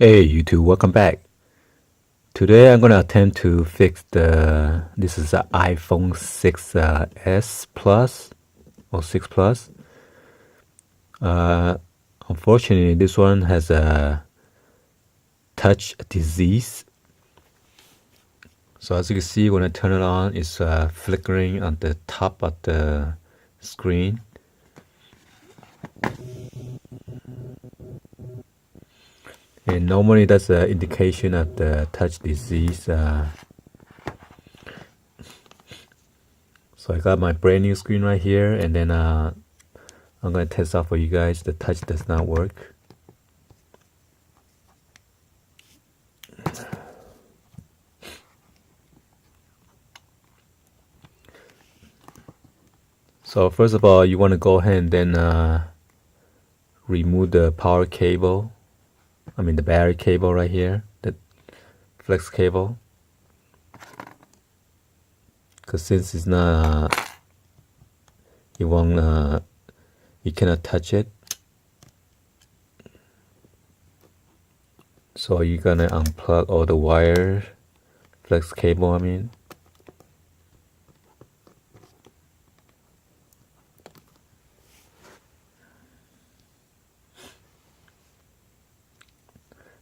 Hey YouTube, welcome back. Today I'm gonna attempt to fix this is an iPhone 6s Plus or 6 Plus. Uh, Unfortunately, this one has a touch disease. So as you can see, when I turn it on, it's flickering on the top of the screen. And normally that's an indication of the touch disease. So I got my brand new screen right here, and then I'm gonna test out for you guys. The touch does not work. So first of all, you want to go ahead and then remove the power cable. I mean the battery cable right here, the flex cable. Because since it's not, you won't, you cannot touch it. So you're gonna unplug all the wire, flex cable. I mean.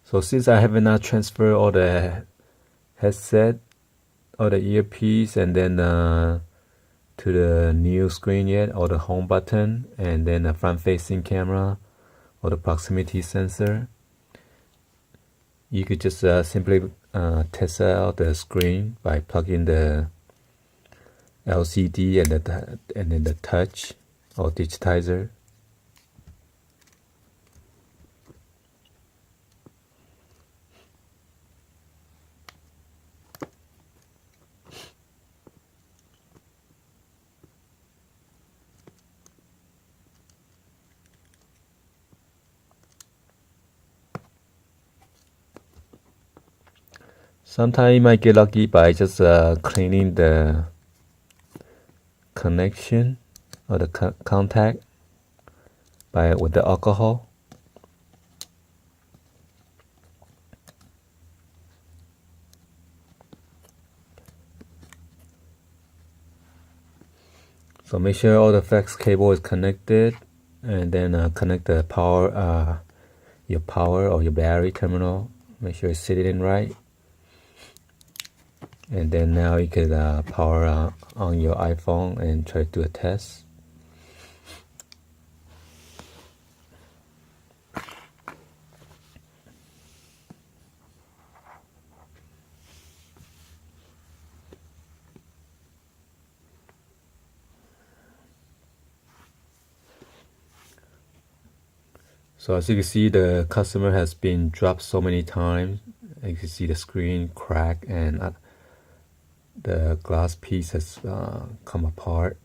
So since I have not transferred all the headset, all the earpiece, and then to the new screen yet, or the home button, and then the front-facing camera, or the proximity sensor, you could just simply test out the screen by plugging the LCD and then the touch or digitizer. Sometimes you might get lucky by just cleaning the connection or the contact with the alcohol. So make sure all the flex cable is connected, and then connect the power, your power or your battery terminal. Make sure it's seated in right. And then now you could power on your iPhone and try to do a test. So as you can see, the customer has been dropped so many times. You can see the screen crack and the glass piece has come apart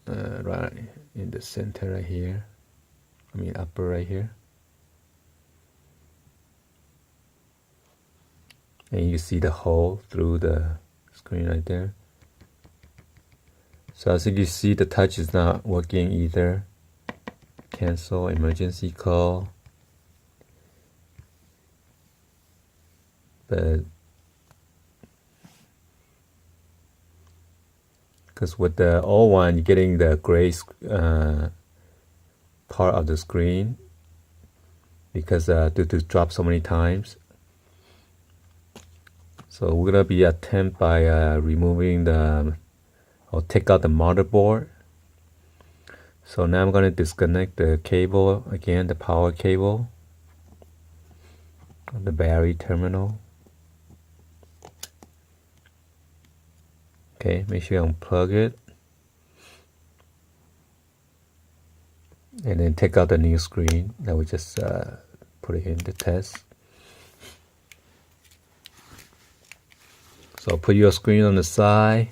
right in the center right here. I mean upper right here. And you see the hole through the screen right there. So as you can see, the touch is not working either. Cancel emergency call. But because with the old one, you're getting the gray part of the screen because due to drop so many times. So we're gonna be attempt by removing or take out the motherboard. So now I'm gonna disconnect the cable again, the power cable, the battery terminal. Okay, make sure you unplug it. And then take out the new screen that we just put it in the test. So put your screen on the side.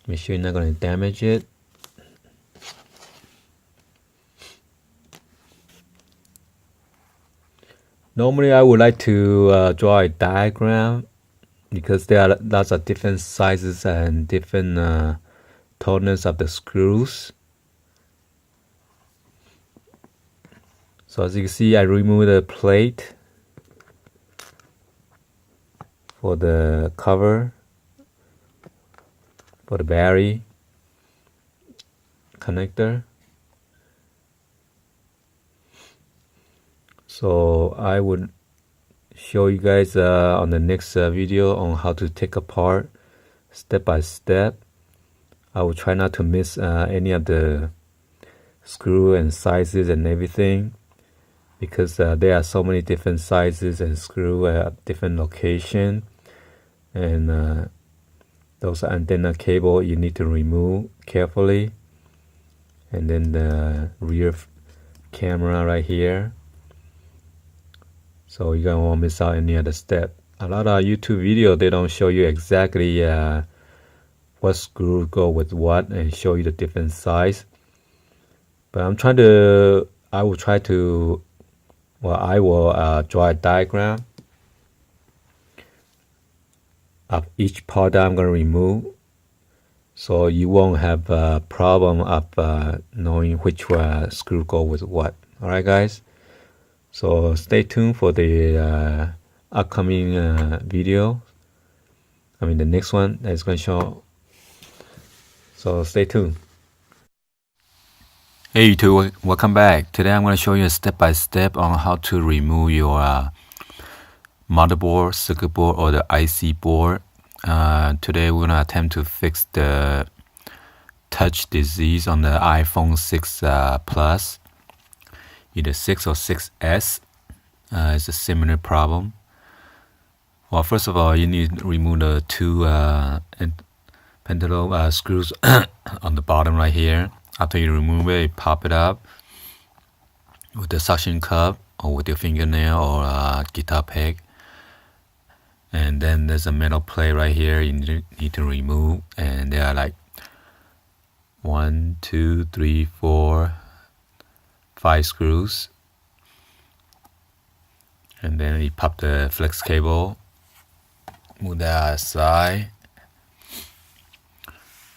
Make sure you're not going to damage it. Normally I would like to draw a diagram because there are lots of different sizes and different toners of the screws. So as you can see, I removed the plate for the cover for the battery connector. So I would show you guys on the next video on how to take apart step by step. I will try not to miss any of the screw and sizes and everything, because there are so many different sizes and screw at different location, and those antenna cable you need to remove carefully, and then the rear camera right here, so you don't want to miss out any other step. A lot of YouTube videos, they don't show you exactly what screw go with what and show you the different size, but I will try to, I will draw a diagram of each part that I'm going to remove, so you won't have a problem of knowing which screw go with what. Alright guys, so stay tuned for the upcoming video. The next one that's going to show, so stay tuned. Hey YouTube, welcome back. Today I'm going to show you a step-by-step on how to remove your motherboard, circuit board, or the IC board. Today we're going to attempt to fix the touch disease on the iPhone 6 Plus, either 6 or 6S. It's a similar problem. Well, first of all, you need to remove the two pentalobe screws on the bottom right here. After you remove it, you pop it up with the suction cup or with your fingernail or a guitar pick. And then there's a metal plate right here you need to remove, and there are like 1, 2, 3, 4, 5 screws. And then you pop the flex cable, move that aside.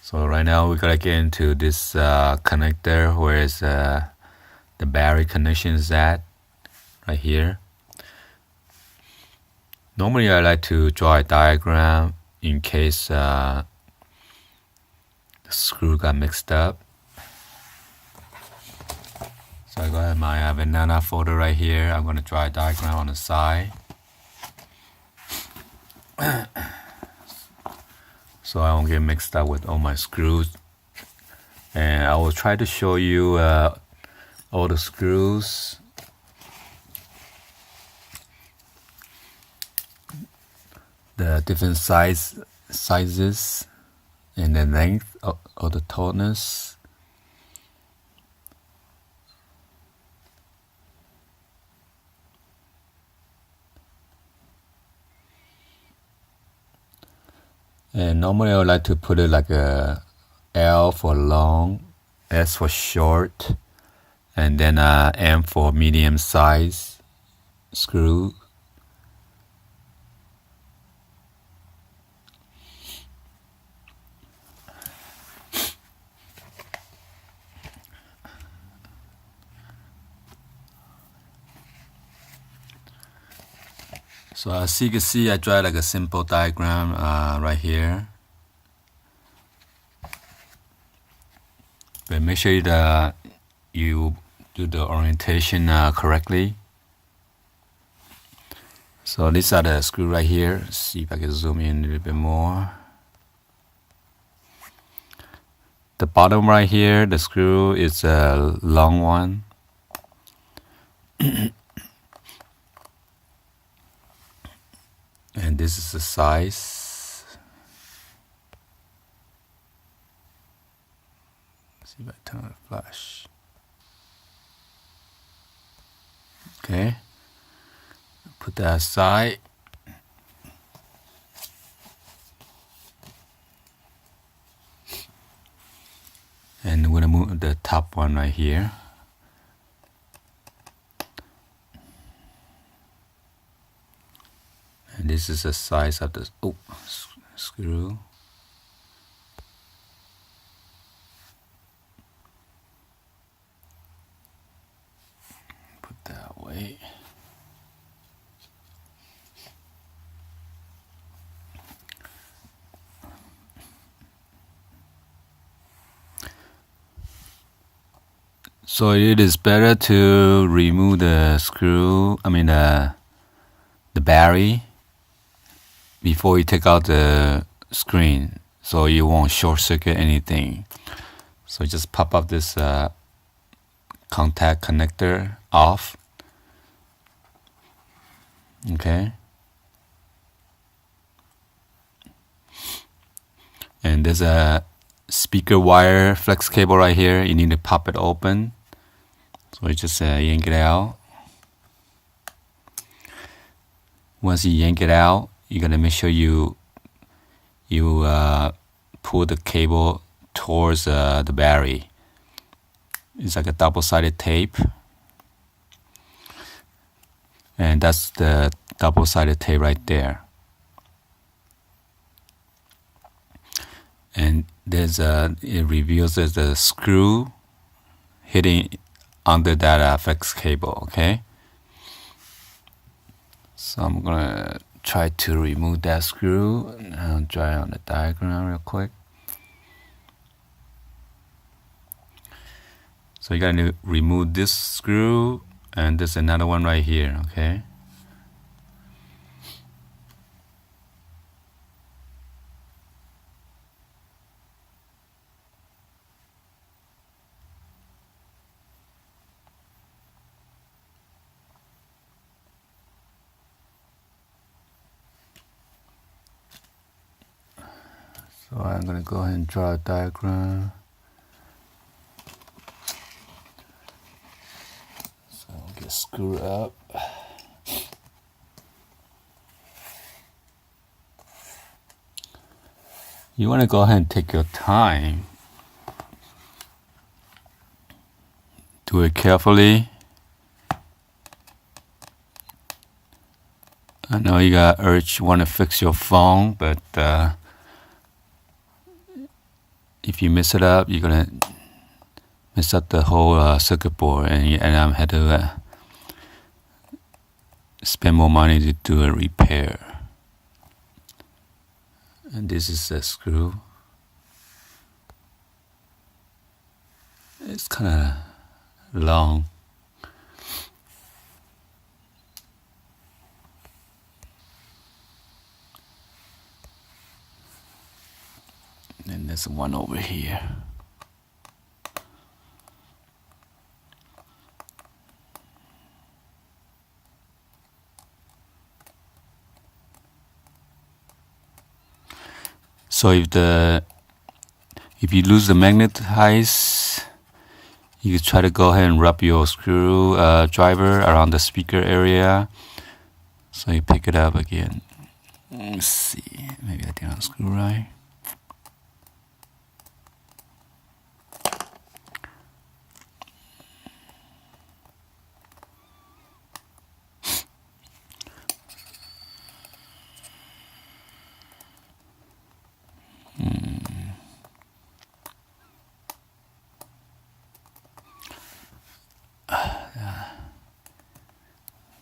So right now we gotta get into this connector where is the battery connection is at, right here. Normally I like to draw a diagram in case the screw got mixed up. So I got my banana folder right here. I'm gonna draw a diagram on the side. So I won't get mixed up with all my screws. And I will try to show you all the screws, the different sizes, and the length of the tautness. And normally I would like to put it like a L for long, S for short, and then M for medium size screw. So as you can see, I draw like a simple diagram right here. But make sure that you do the orientation correctly. So these are the screws right here. Let's see if I can zoom in a little bit more. The bottom right here, the screw is a long one. And this is the size. Let's see if I turn on the flash. Okay. Put that aside. And we're gonna move the top one right here. And this is the size of the screw. Put Okay. So it is better to remove the screw, the battery before you take out the screen, so you won't short circuit anything. So just pop up this contact connector off. Okay. And there's a speaker wire flex cable right here. You need to pop it open. So you just yank it out. Once you yank it out, you gotta make sure you pull the cable towards the battery. It's like a double-sided tape, and that's the double-sided tape right there. And there's it reveals there's a screw hitting under that flex cable. Okay, so I'm gonna try to remove that screw, and I'll draw on the diagram real quick. So you gotta remove this screw, and there's another one right here. Okay. So I'm gonna go ahead and draw a diagram. So I'll get screwed up. You want to go ahead and take your time. Do it carefully. I know you got urge, want to fix your phone, but if you mess it up, you're gonna mess up the whole circuit board, and I'm had to spend more money to do a repair. And this is the screw. It's kind of long. And there's one over here. So if you lose the magnetize, you can try to go ahead and rub your screw driver around the speaker area. So you pick it up again. Let's see, maybe I didn't unscrew right.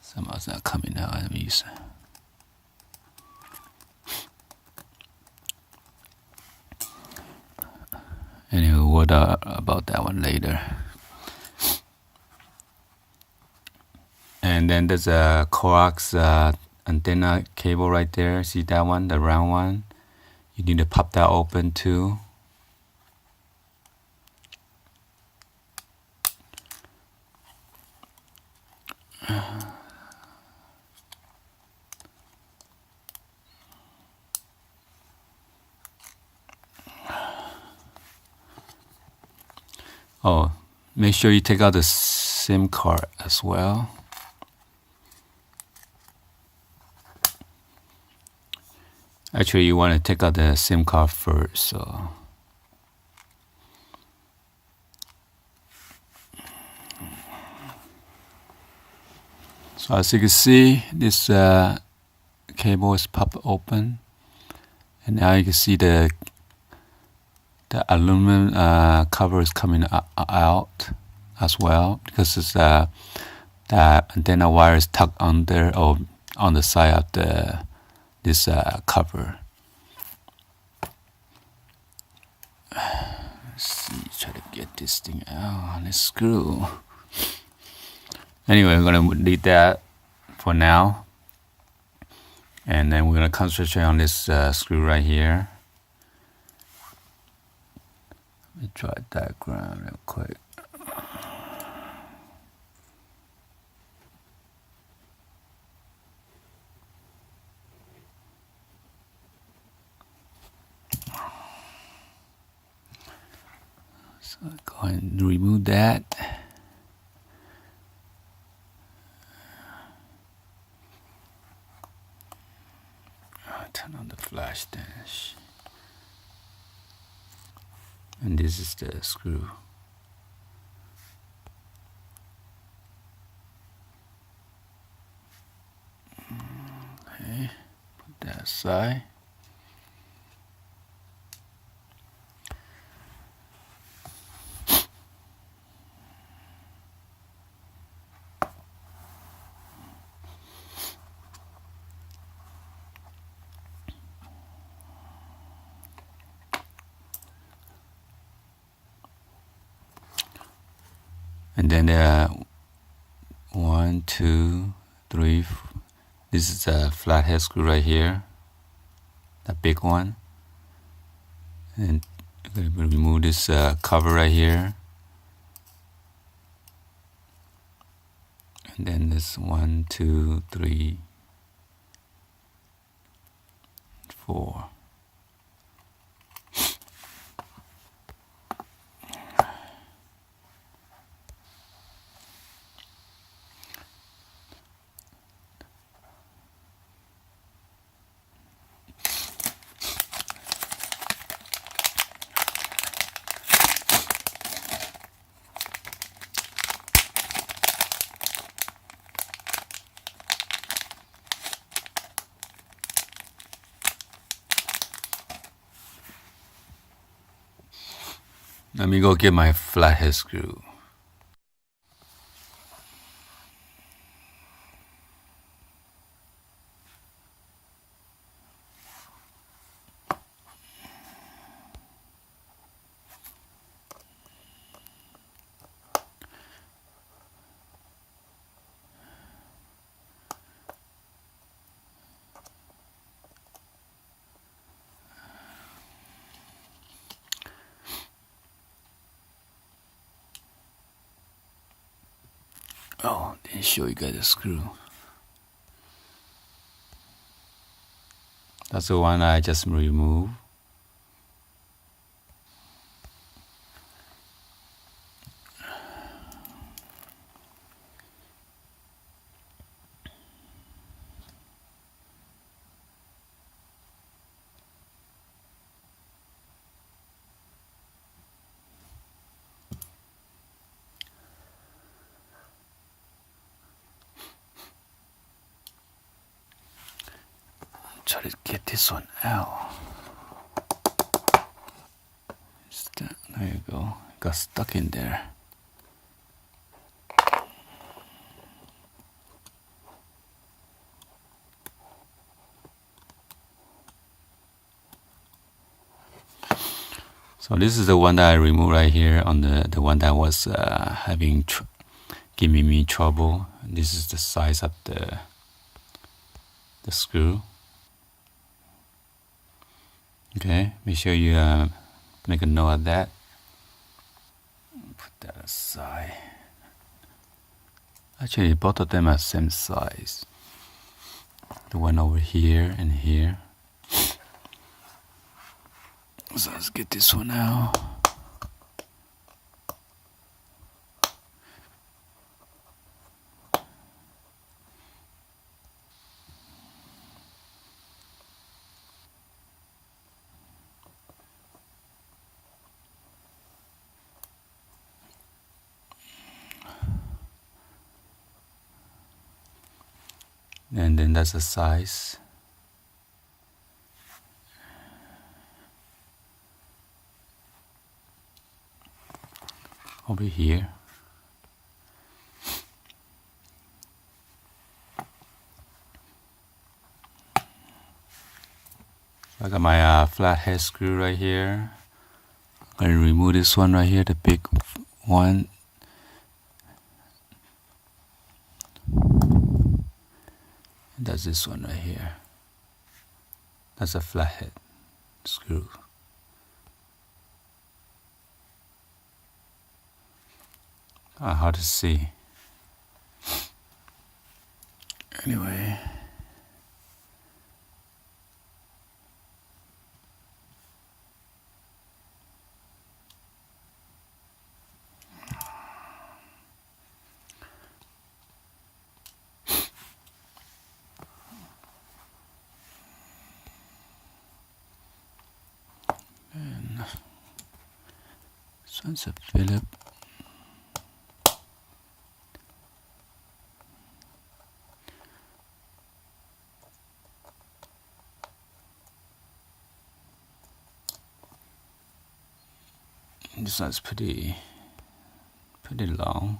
Somehow not coming out. Let me use. Anyway, what about that one later. And then there's a coax antenna cable right there. See that one, the round one? You need to pop that open too. Oh, make sure you take out the SIM card as well. Actually, you want to take out the SIM card first, so. So as you can see, this cable is popped open, and now you can see the aluminum cover is coming out as well, because it's the antenna wire is tucked under or on the side of this cover. Let's see, try to get this thing out on this screw. Anyway, we're gonna leave that for now, and then we're gonna concentrate on this screw right here. Let me draw a diagram real quick. So go ahead and remove that. Turn on the flash dash. And this is the screw. Okay, put that aside. And then 1, 2, 3. This is a flathead screw right here, the big one. And I'm going to remove this cover right here. And then this 1, 2, 3, 4. Let me go get my flathead screw. Oh, didn't show you guys the screw. That's the one I just removed. Try to get this one out. There you go. It got stuck in there. So this is the one that I removed right here on the one that was giving me trouble. This is the size of the screw. Okay, make sure you make a note of that. Put that aside. Actually, both of them are same size. The one over here and here. So let's get this one out. And then that's the size. Over here. I got my flathead screw right here. I'm gonna remove this one right here, the big one. That's this one right here. That's a flathead screw. Hard to see. Anyway. And this one's a Philip. This one's pretty long.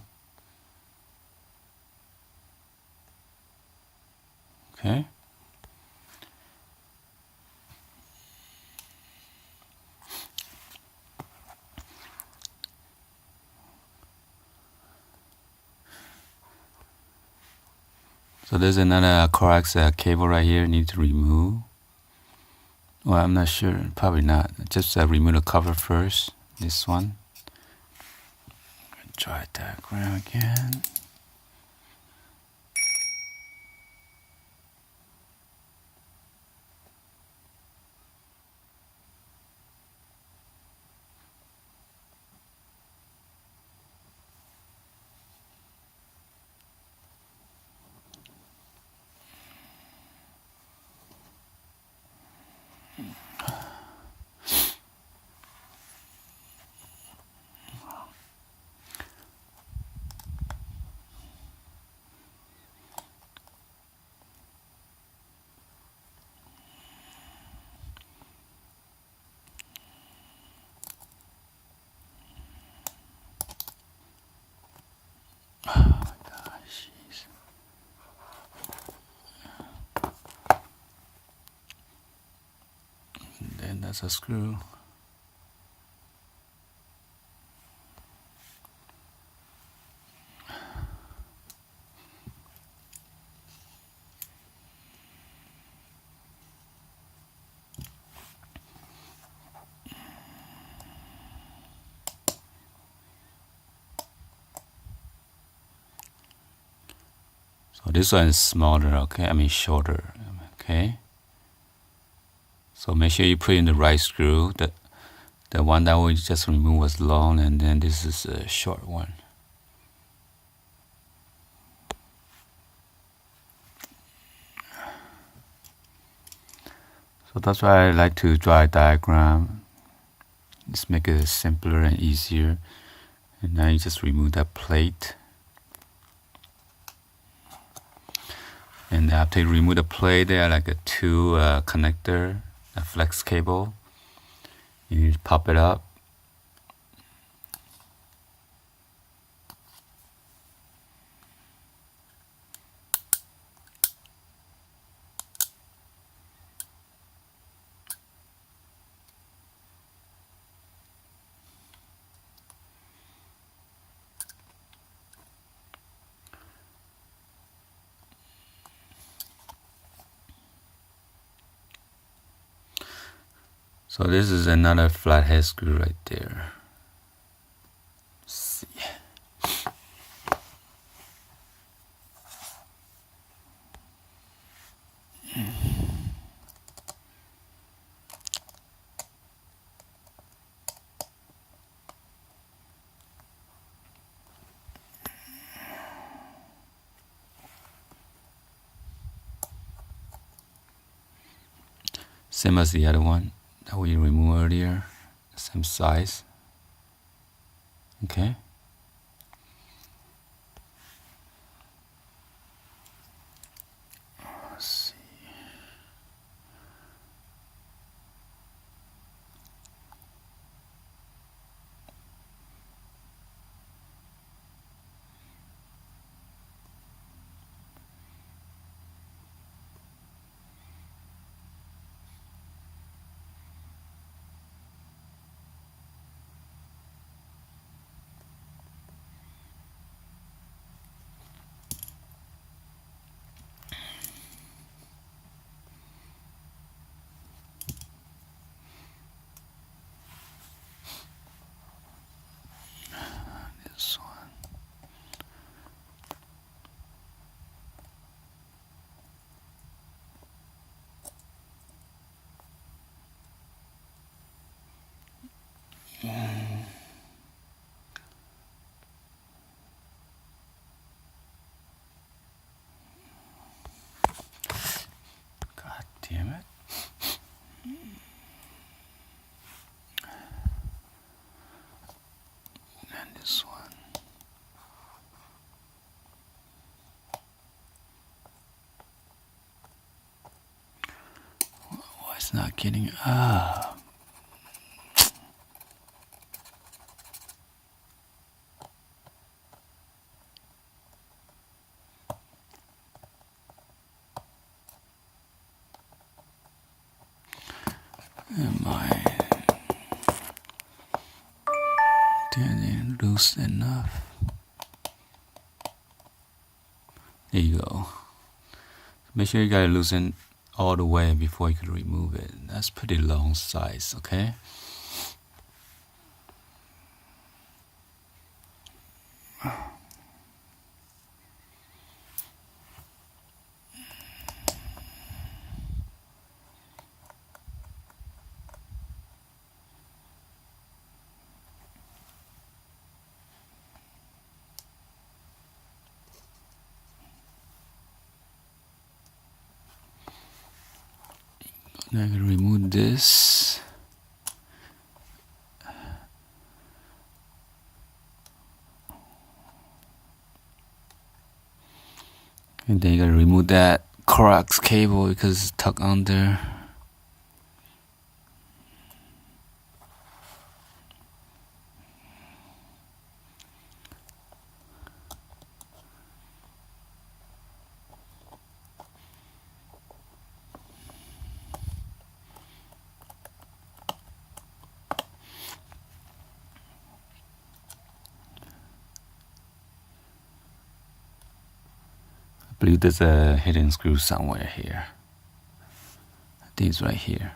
Okay. So there's another coax cable right here. Need to remove. Well, I'm not sure. Probably not. Just remove the cover first. This one. Try diagram again. Then that's a screw. So this one is smaller, okay? I mean shorter, okay? So make sure you put in the right screw. The one that we just removed was long, and then this is a short one. So that's why I like to draw a diagram. Just make it simpler and easier. And now you just remove that plate. And after you remove the plate, there are like a two connector, a flex cable. You need to pop it up. So this is another flathead screw right there. Let's see. Same as the other one that we removed earlier, same size. Okay. Let's see. damn it. And this one. Why it's not getting up? Am I didn't loose enough? There you go. Make sure you gotta loosen all the way before you can remove it. That's pretty long size, okay? Now I'm gonna remove this. And then you gotta remove that coax cable because it's tucked under. I believe there's a hidden screw somewhere here. I think it's right here.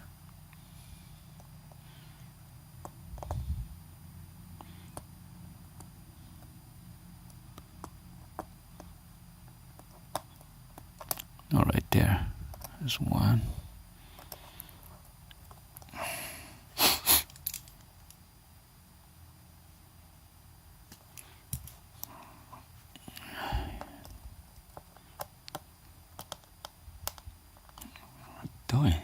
Oh, right there. There's one. Doing.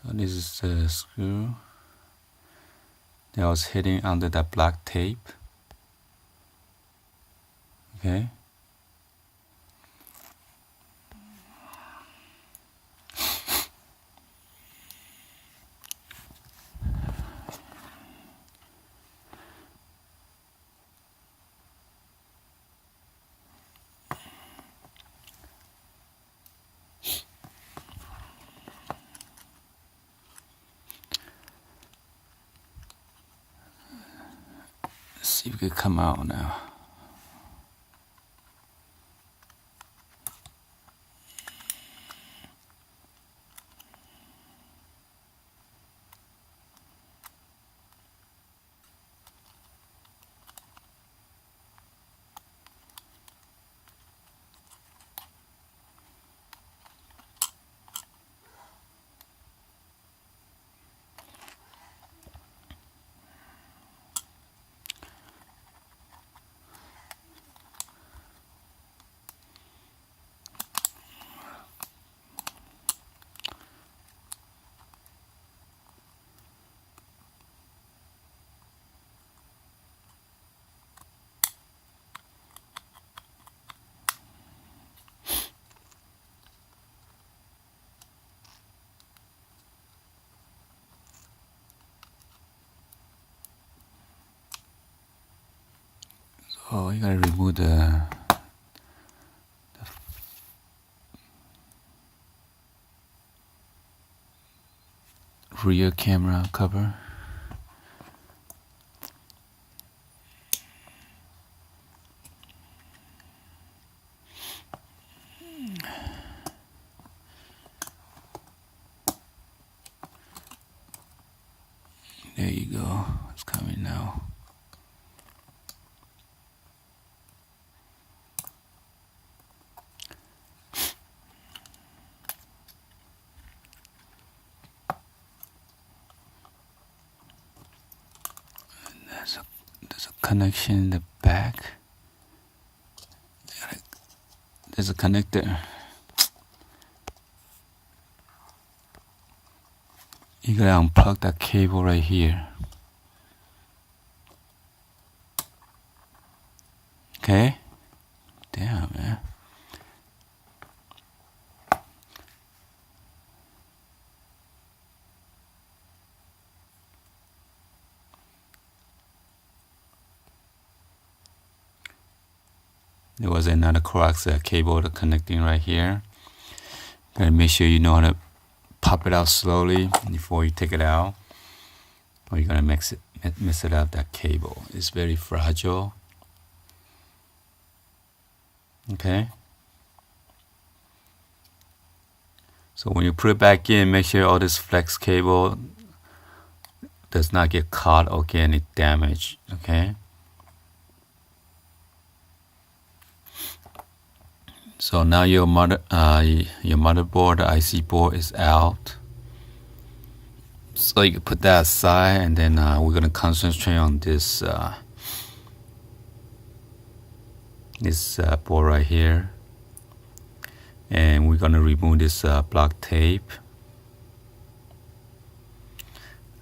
So this is the screw that was hidden under that black tape. Okay. Let's see if it could come out now. Oh, you gotta remove the rear camera cover. There you go. It's coming now. There's a connection in the back. There's a connector. You gotta unplug that cable right here. Okay? Damn, man. There was another coax cable connecting right here. Gotta make sure you know how to pop it out slowly before you take it out, or you're gonna mess it up. That cable is very fragile. Okay. So when you put it back in, make sure all this flex cable does not get caught or get any damage. Okay. So now your motherboard, the IC board is out. So you can put that aside, and then we're gonna concentrate on this board right here, and we're gonna remove this block tape.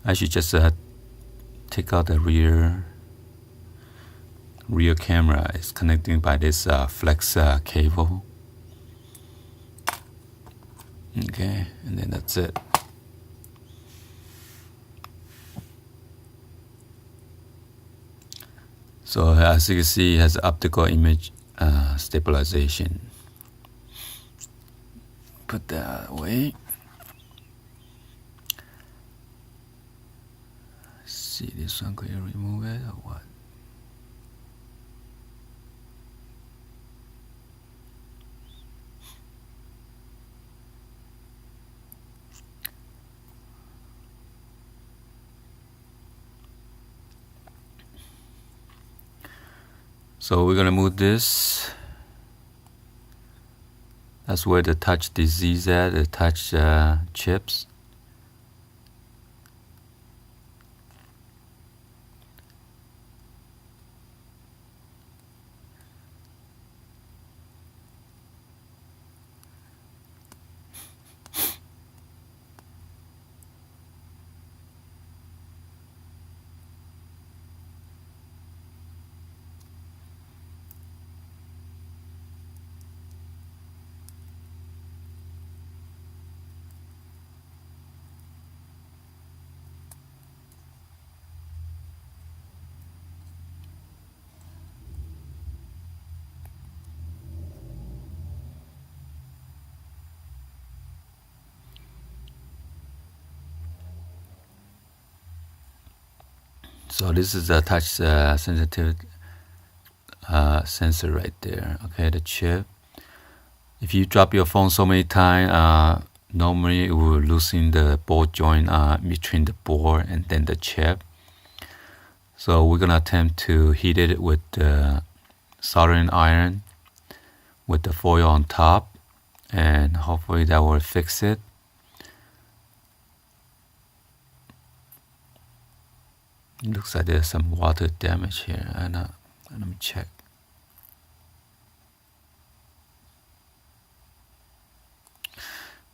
I should just take out the rear camera. It's connecting by this flex cable. Okay, and then that's it. So as you can see, it has optical image stabilization. Put that away. Let's see, this one, can you remove it or what? So we're gonna move this. That's where the touch disease at, the touch chips. So this is a touch sensitive sensor right there. Okay, the chip. If you drop your phone so many times, normally it will loosen the ball joint between the board and then the chip. So we're gonna attempt to heat it with the soldering iron with the foil on top, and hopefully that will fix it. It looks like there's some water damage here, and let me check.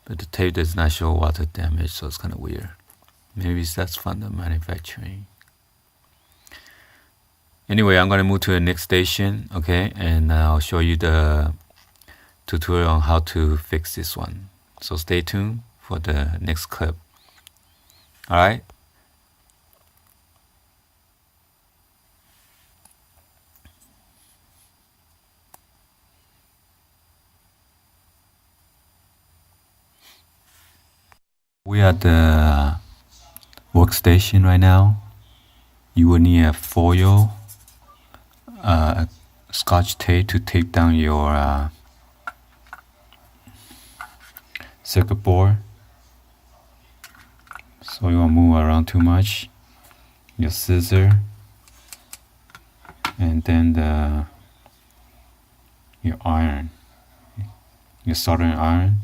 But the tape does not show water damage, so it's kind of weird. Maybe that's from the manufacturing. Anyway, I'm gonna move to the next station, okay, and I'll show you the tutorial on how to fix this one. So stay tuned for the next clip. All right. we are at the workstation right now. You will need a foil, scotch tape to tape down your circuit board. So you won't move around too much. Your scissor, and then your iron, your soldering iron.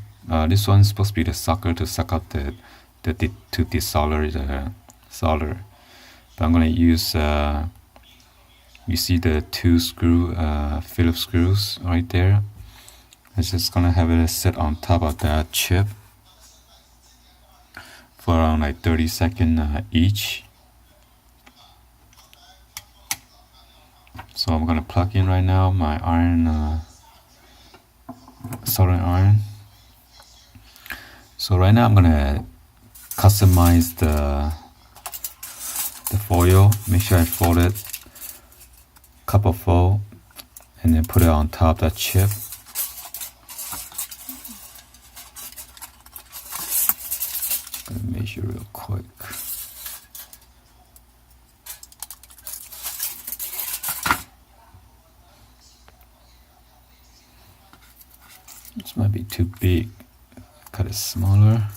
This one's supposed to be the sucker to suck out to desolder the solder. But I'm gonna use you see the 2 screw Phillips screws right there. I'm just gonna have it sit on top of that chip for around like 30 seconds each. So I'm gonna plug in right now my iron, soldering iron. So right now I'm gonna customize the foil. Make sure I fold it couple fold, and then put it on top of that chip. Gonna measure real quick. This might be too big. Cut it smaller.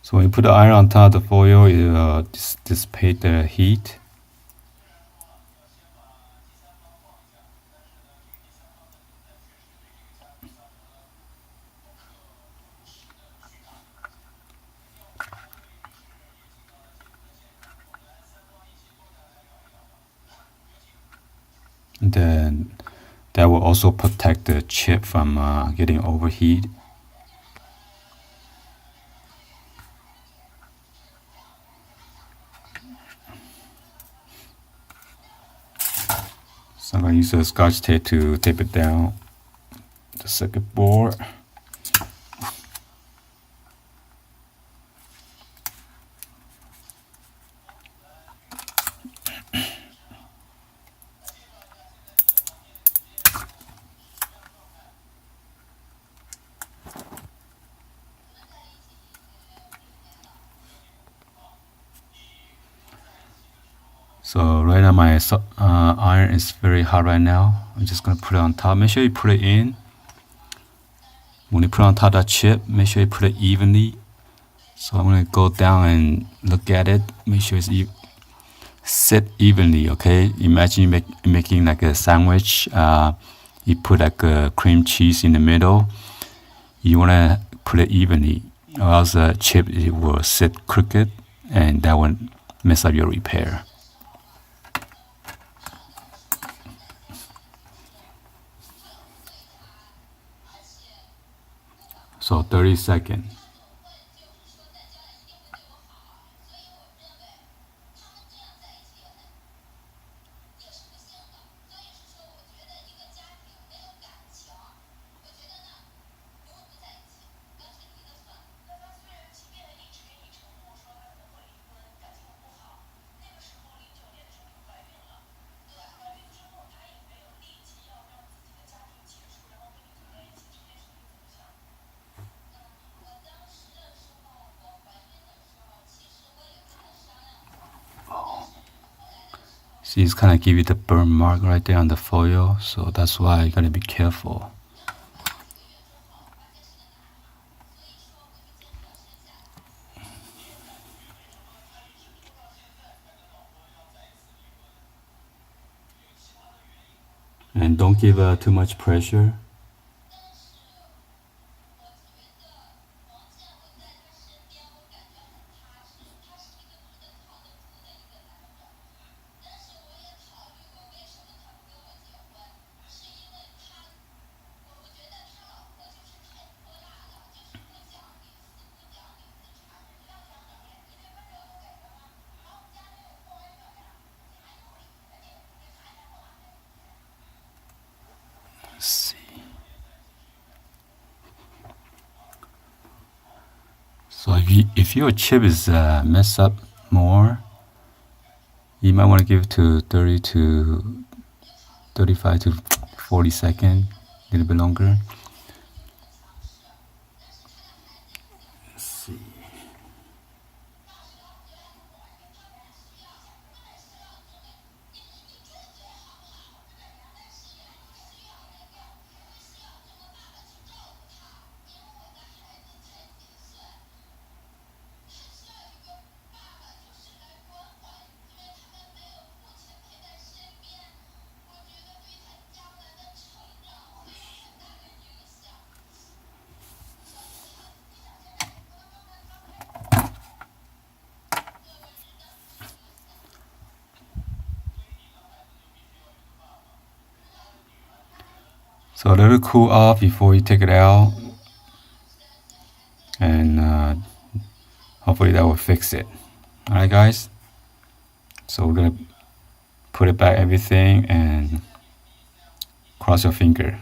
So when you put the iron on top of the foil, it dissipate the heat. And then that will also protect the chip from getting overheat. So I'm going to use a scotch tape to tape it down the circuit board. So right now my iron is very hot right now. I'm just going to put it on top. Make sure you put it in. When you put it on top of that chip, make sure you put it evenly. So I'm going to go down and look at it. Make sure it's sit evenly, okay? Imagine you making like a sandwich. You put like a cream cheese in the middle. You want to put it evenly, or else the chip it will sit crooked, and that will mess up your repair. So 30 seconds. See, it's kind of give you the burn mark right there on the foil, so that's why you gotta be careful. And don't give too much pressure. Let's see. So if your chip is messed up more, you might want to give it to 30 to 35 to 40 seconds, a little bit longer. Let's see. So let it cool off before you take it out, and hopefully that will fix it. Alright guys, so we're gonna put it back everything and cross your finger.